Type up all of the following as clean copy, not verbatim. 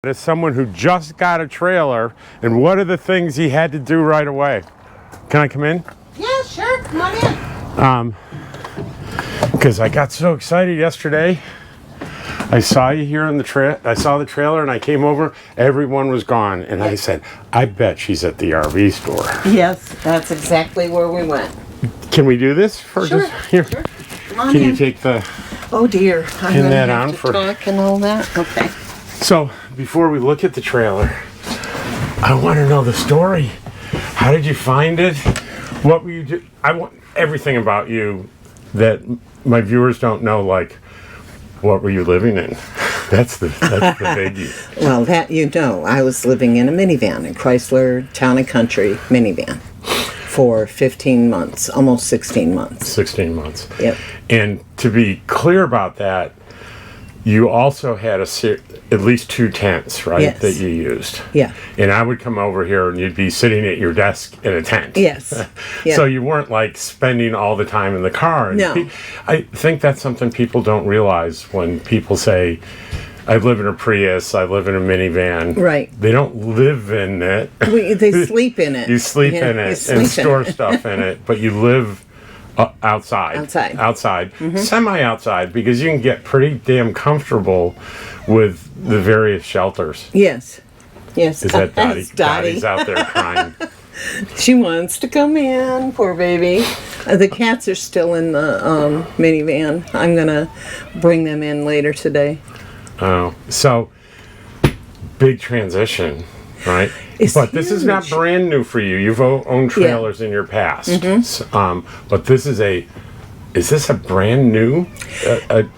As someone who just got a trailer, and what are the things he had to do right away? Can I come in? Yeah, sure. Come on in. Because I got so excited yesterday. I saw you here on the I saw the trailer, and I came over. Everyone was gone, and I said, "I bet she's at the RV store." Yes, that's exactly where we went. Can we do this for Sure. just here? Sure. Come on Can in. you take the? Oh dear. I'm Pin gonna that have on to for- talk and all that. Okay. So before we look at the trailer, I want to know the story. How did you find it? What were you do? I want everything about you that my viewers don't know. Like, what were you living in? That's the biggie. Well, that you know, I was living in a minivan, a Chrysler Town and Country minivan, for 15 months, almost 16 months. 16 months. Yep. And to be clear about that, you also had at least 2 tents, right? Yes. That you used. Yeah. And I would come over here and you'd be sitting at your desk in a tent. Yes. Yeah. So you weren't like spending all the time in the car. And No. I think that's something people don't realize when people say, I live in a Prius, I live in a minivan. Right. They don't live in it. They sleep in it. You sleep Yeah, in you it sleep and in store it. stuff in it, but you live outside. Outside. Mm-hmm. Semi-outside, because you can get pretty damn comfortable with the various shelters. Yes. Yes. Is that Dottie? That's Dottie. Dottie's out there crying. She wants to come in, poor baby. The cats are still in the minivan. I'm going to bring them in later today. Oh, so big transition, right? It's but this is not huge. brand new for you. You've owned trailers in your past. But this is is this a brand new?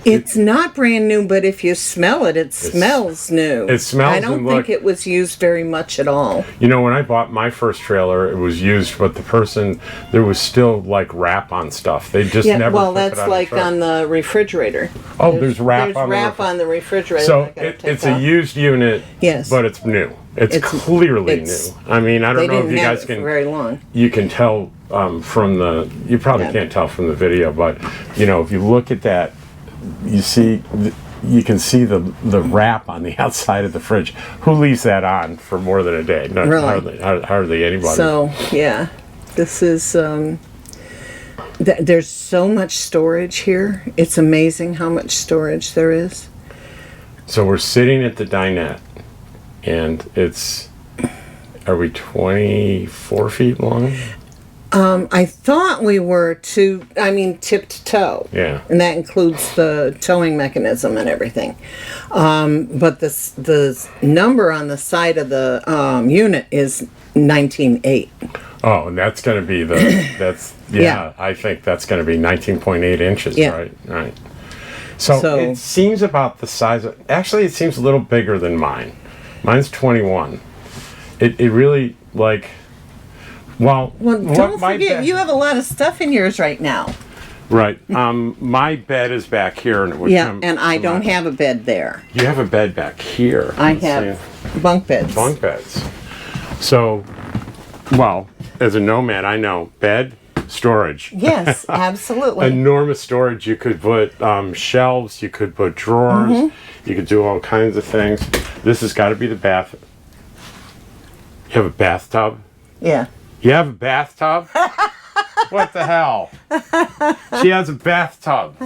It's not brand new, but if you smell it, it smells new. It smells I don't and think it was used very much at all. You know, when I bought my first trailer, it was used, but there was still like wrap on stuff. They just Yeah, never. well, took it that's out of like the truck. on the refrigerator. Oh, there's wrap There's on the wrap on the refrigerator. So I gotta take it's a off. used unit. Yes. But it's new. It's clearly it's- new. I mean, I They don't know if didn't you have guys it can. for very long. You can tell from the. You probably Yeah. can't tell from the video, but you know, if you look at that, you see. You can see the wrap on the outside of the fridge. Who leaves that on for more than a day? Not Really? hardly anybody. So, yeah, this is, there's so much storage here. It's amazing how much storage there is. So we're sitting at the dinette, and are we 24 feet long? I thought we were tip to toe. Yeah. And that includes the towing mechanism and everything. But the number on the side of the unit is 19.8. Oh, and that's going to be Yeah. I think that's going to be 19.8 inches, Yeah. right. So it seems about the size of, actually it seems a little bigger than mine. Mine's 21. It really, like, well Don't forget, you have a lot of stuff in yours right now. Right. My bed is back here. And it would come And I don't have a bed there. You have a bed back here. I Let's have see. bunk beds. Bunk beds. So, well, as a nomad, I know bed, storage. Yes, absolutely. Enormous storage. You could put shelves. You could put drawers. You could do all kinds of things. This has got to be the bath. You have a bathtub? Yeah. You have a bathtub? What the hell? She has a bathtub.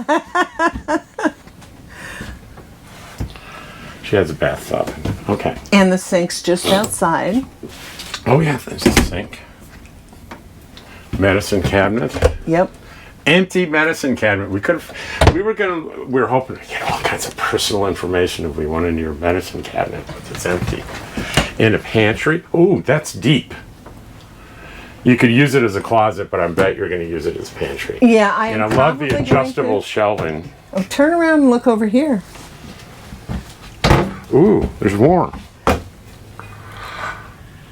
She has a bathtub. Okay. And the sink's just outside. Oh yeah, there's a sink. Medicine cabinet. Yep. Empty medicine cabinet. We were hoping to get all kinds of personal information if we went into your medicine cabinet, but it's empty. And a pantry. Ooh, that's deep. You could use it as a closet, but I bet you're going to use it as a pantry. Yeah, I love the adjustable shelving. Oh, turn around and look over here. Ooh, there's more.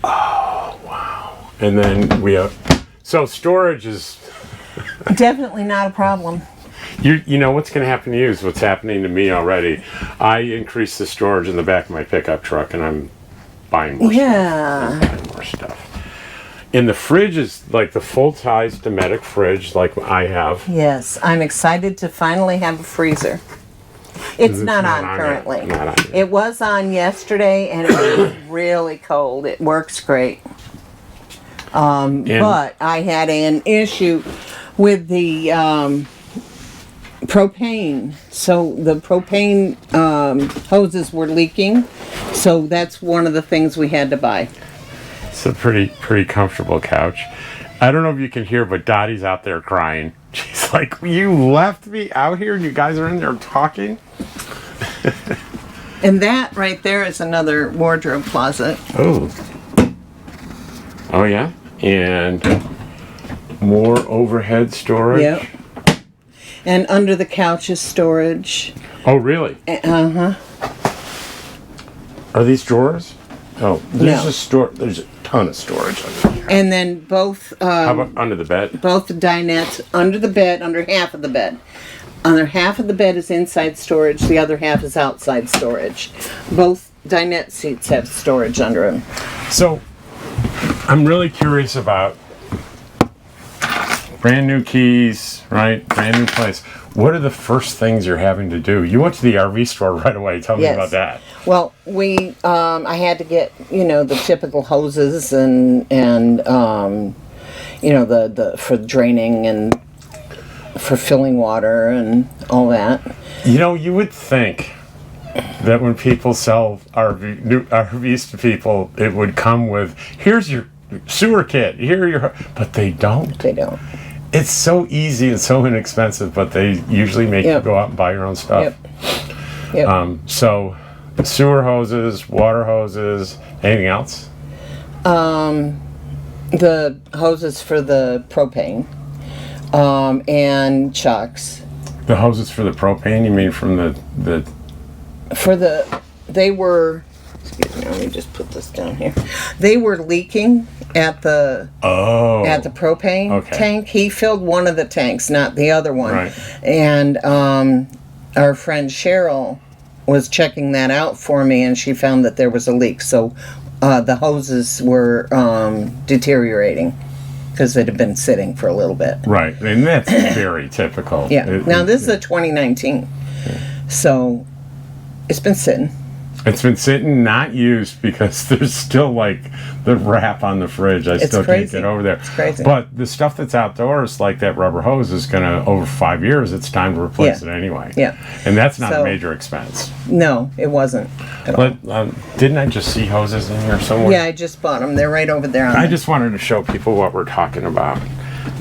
Oh, wow. And then we have, so storage is Definitely not a problem. You know what's going to happen to you is what's happening to me already. I increased the storage in the back of my pickup truck, and I'm buying more stuff. I'm buying more stuff. And the fridge is like the full-size Dometic fridge like I have. Yes, I'm excited to finally have a freezer. It's not on currently. Not on yet. It was on yesterday, and it was really cold. It works great. But I had an issue with the propane. So the propane hoses were leaking. So that's one of the things we had to buy. It's a pretty comfortable couch. I don't know if you can hear, but Dottie's out there crying. She's like, you left me out here and you guys are in there talking? And that right there is another wardrobe closet. Oh. Oh, yeah? And more overhead storage? Yep. And under the couch is storage. Oh, really? Uh-huh. Are these drawers? Oh, there's No. There's a ton of storage under here. And then both How about under the bed? both the dinettes under the bed, under half of the bed. Under half of the bed is inside storage, the other half is outside storage. Both dinette seats have storage under them. So, I'm really curious about brand new keys, right? Brand new place. What are the first things you're having to do? You went to the RV store right away. Tell me Yes. about that. Well, I had to get, the typical hoses and the for draining and for filling water and all that. You would think that when people sell new RVs to people, it would come with, here's your sewer kit, but they don't. They don't. It's so easy and so inexpensive, but they usually make you go out and buy your own stuff. Yep. So, sewer hoses, water hoses, anything else? The hoses for the propane, and chucks. The hoses for the propane, you mean from the They were, excuse me, let me just put this down here. They were leaking at the propane tank. He filled one of the tanks, not the other one. Right. And our friend Cheryl was checking that out for me, and she found that there was a leak. So the hoses were deteriorating because it had been sitting for a little bit. Right, and that's very typical. Yeah. Now this is a 2019, so it's been sitting. It's been sitting, not used, because there's still like the wrap on the fridge. I still can't get over there. It's crazy. But the stuff that's outdoors, like that rubber hose, is gonna, over 5 years, it's time to replace it anyway. Yeah. And that's not a major expense. No, it wasn't at all. But didn't I just see hoses in here somewhere? Yeah, I just bought them. They're right over there. I just wanted to show people what we're talking about.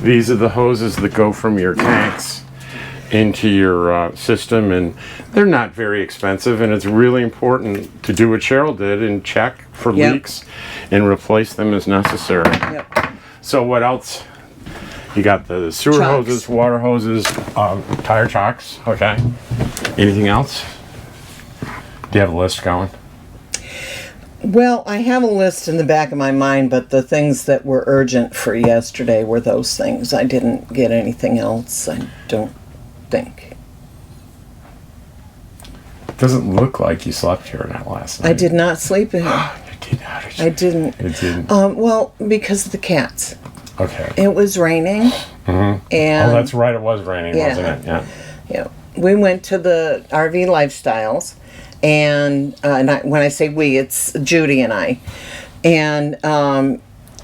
These are the hoses that go from your tanks into your system, and they're not very expensive, and it's really important to do what Cheryl did and check for leaks and replace them as necessary. Yep. So what else? You got the sewer hoses, water hoses, tire chocks. Okay. Anything else? Do you have a list going? Well, I have a list in the back of my mind, but the things that were urgent for yesterday were those things. I didn't get anything else, I don't think. It doesn't look like you slept here last night. I did not sleep in here. You did not. I didn't. It didn't. Well, because of the cats. Okay. It was raining. Mm-hmm. And that's right. It was raining, wasn't it? Yeah. Yeah. We went to the RV Lifestyles, and when I say we, it's Judy and I. And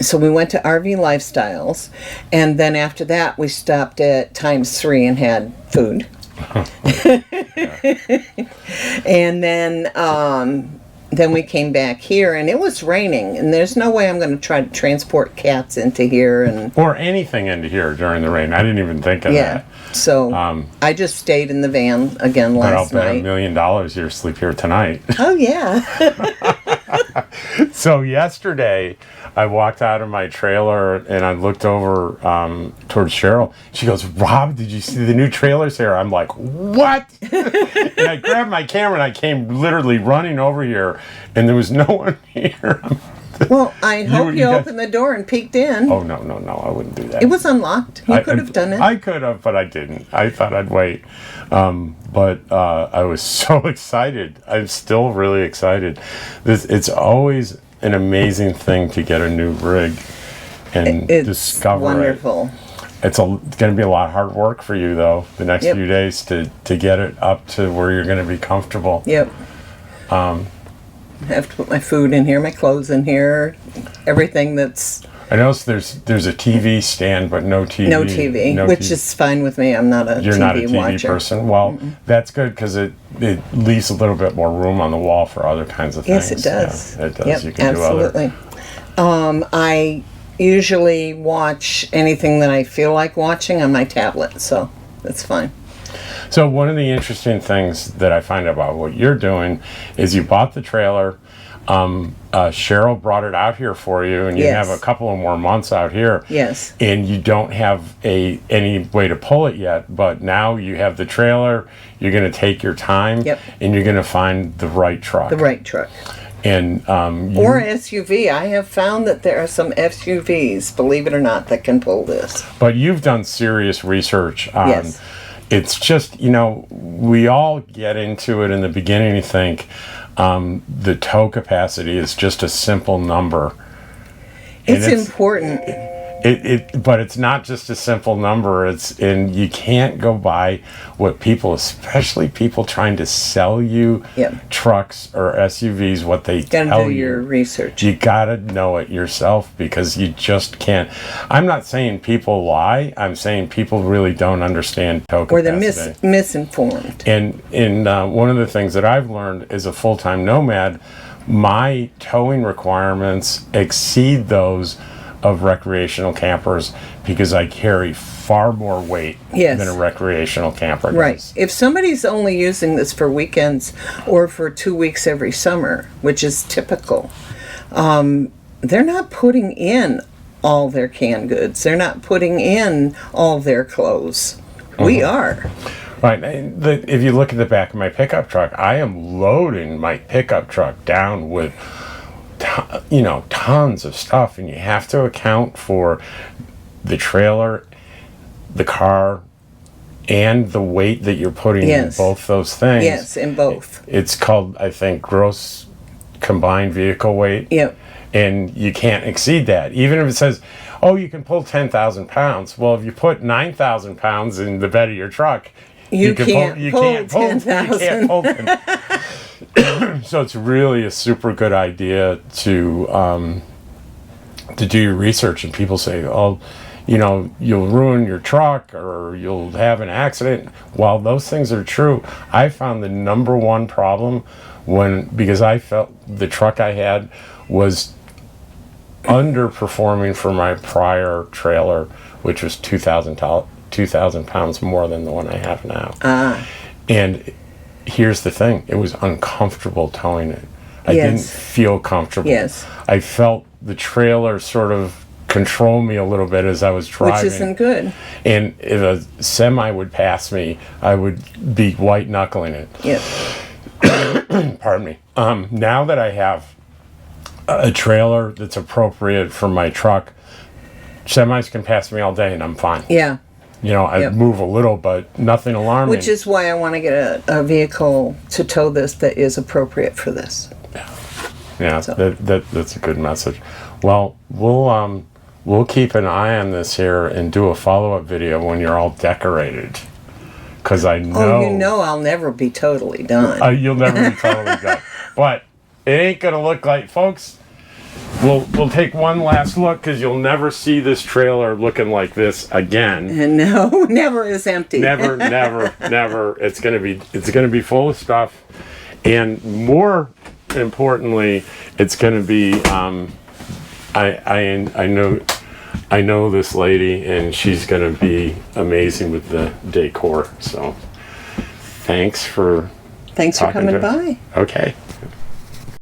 so we went to RV Lifestyles, and then after that we stopped at Times 3 and had food. And then we came back here, and it was raining, and there's no way I'm going to try to transport cats into here or anything into here during the rain. I didn't even think of that. So I just stayed in the van again last night. I'll bet night. $1 million you'll sleep here tonight. Oh yeah. So yesterday, I walked out of my trailer and I looked over towards Cheryl. She goes, "Rob, did you see the new trailers here?" I'm like, "What?" And I grabbed my camera and I came literally running over here, and there was no one here. Well, I hope you opened the door and peeked in. Oh, no, I wouldn't do that. It was unlocked. You could have done it. I could have, but I didn't. I thought I'd wait. But I was so excited. I'm still really excited. It's always an amazing thing to get a new rig and discover wonderful. it's going to be a lot of hard work for you, though, the next Yep. few days to get it up to where you're going to be comfortable. Yep. I have to put my food in here, my clothes in here, everything that's... I noticed there's a TV stand, but no TV. No TV, which is fine with me. I'm not a You're TV not a TV watcher. person. Well, that's good because it leaves a little bit more room on the wall for other kinds of things. Yes, it does. Yeah, it does. Yep, You can absolutely. I usually watch anything that I feel like watching on my tablet, so that's fine. So one of the interesting things that I find about what you're doing is you bought the trailer. Cheryl brought it out here for you, and you Yes. have a couple of more months out here. Yes. And you don't have any way to pull it yet, but now you have the trailer. You're going to take your time, Yep. and you're going to find the right truck. The right truck. And Or SUV. I have found that there are some SUVs, believe it or not, that can pull this. But you've done serious research on. Yes. It's just, we all get into it in the beginning and think the tow capacity is just a simple number. It's And important. But it's not just a simple number. And you can't go by what people, especially people trying to sell you Yep. trucks or SUVs, what they Gotta tell do you. your research. You gotta know it yourself because you just can't. I'm not saying people lie. I'm saying people really don't understand tow Or they're capacity. misinformed. And one of the things that I've learned as a full-time nomad, my towing requirements exceed those of recreational campers because I carry far more weight Yes. than a recreational camper does. Right. If somebody's only using this for weekends or for 2 weeks every summer, which is typical, they're not putting in all their canned goods. They're not putting in all their clothes. We are. Right. And if you look at the back of my pickup truck, I am loading my pickup truck down with tons of stuff, and you have to account for the trailer, the car, and the weight that you're putting Yes. in both those things. Yes, in both. It's called, I think, gross combined vehicle weight. Yep. And you can't exceed that. Even if it says, oh, you can pull 10,000 pounds. Well, if you put 9,000 pounds in the bed of your truck, You can't pull You can't 10,000. pull 10. So it's really a super good idea to do your research. And people say, oh, you'll ruin your truck or you'll have an accident. While those things are true, I found the number one problem because I felt the truck I had was underperforming for my prior trailer, which was 2,000 pounds more than the one I have now. And here's the thing, it was uncomfortable towing it. I Yes. didn't feel comfortable. Yes. I felt the trailer sort of control me a little bit as I was driving. Which isn't good. And if a semi would pass me, I would be white knuckling it. Yep. Pardon me. Now that I have a trailer that's appropriate for my truck, semis can pass me all day and I'm fine. Yeah. I Yep. move a little, but nothing alarming. Which is why I want to get a vehicle to tow this that is appropriate for this. Yeah, So. that's a good message. Well, we'll keep an eye on this here and do a follow-up video when you're all decorated. Because I know... Oh, I'll never be totally done. you'll never be totally done. But it ain't going to look like... Folks, we'll take one last look because you'll never see this trailer looking like this again. And no, never is empty. Never, never. It's gonna be full of stuff, and more importantly, it's gonna be. I know this lady, and she's gonna be amazing with the decor. So, thanks for Thanks for talking coming to us. by. Okay.